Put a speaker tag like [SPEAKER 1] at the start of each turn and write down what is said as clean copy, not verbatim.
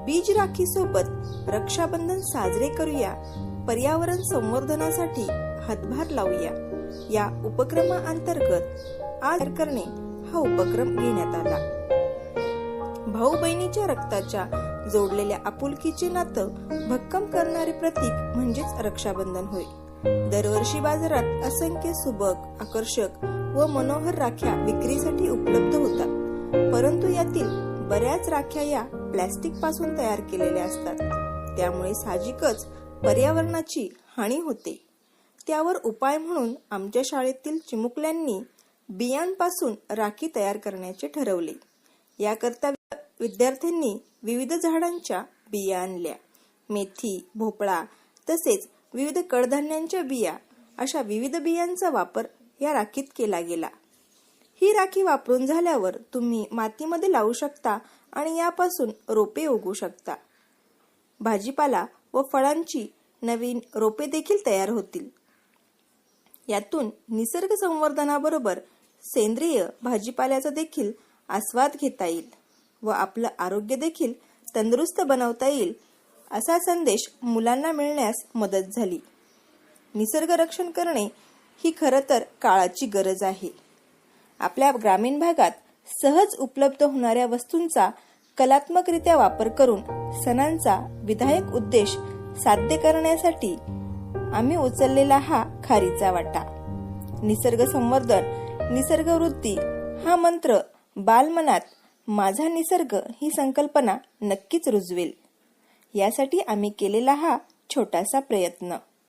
[SPEAKER 1] बीज राखी सोबत रक्षाबंधन साजरे करूया, पर्यावरण संवर्धनासाठी हातभार लावूया या उपक्रमाअंतर्गत आज करणे हा उपक्रम घेण्यात आला। भाऊ बहिणीच्या रक्ताच्या जोडलेल्या आपुलकीचे नातं भक्कम करणारे प्रतीक म्हणजेच रक्षाबंधन होय। दरवर्षी बाजारात असंख्य सुबक, आकर्षक व मनोहर राख्या विक्रीसाठी उपलब्ध होतात, परंतु यातील बऱ्याच राख्या या प्लास्टिक पासून तयार केलेल्या असतात, त्यामुळे साहजिकच पर्यावरणाची हानी होते। त्यावर उपाय म्हणून आमच्या शाळेतील चिमुकल्यांनी बियांपासून राखी तयार करण्याचे ठरवले। याकरता विद्यार्थ्यांनी विविध झाडांच्या बिया आणल्या। मेथी, भोपळा तसेच विविध कडधान्यांच्या बिया अशा विविध बियांचा वापर या राखीत केला गेला। ही राखी वापरून झाल्यावर तुम्ही मातीमध्ये लावू शकता आणि यापासून रोपे उगवू शकता। भाजीपाला व फळांची नवीन रोपे देखील तयार होतील। यातून निसर्ग संवर्धनाबरोबर सेंद्रिय भाजीपाल्याचा देखील आस्वाद घेता येईल व आपलं आरोग्य देखील तंदुरुस्त बनवता येईल असा संदेश मुलांना मिळण्यास मदत झाली। निसर्ग रक्षण करणे ही खरं तर काळाची गरज आहे। आपल्या ग्रामीण भागात सहज उपलब्ध होणाऱ्या वस्तूंचा कलात्मकरित्या वापर करून सणांचा विधायक उद्देश साध्य करण्यासाठी आम्ही उचललेला हा खारीचा वाटा। निसर्ग संवर्धन, निसर्ग वृद्धी हा मंत्र बालमनात माझा निसर्ग ही संकल्पना नक्कीच रुजवेल। यासाठी आम्ही केलेला हा छोटासा प्रयत्न।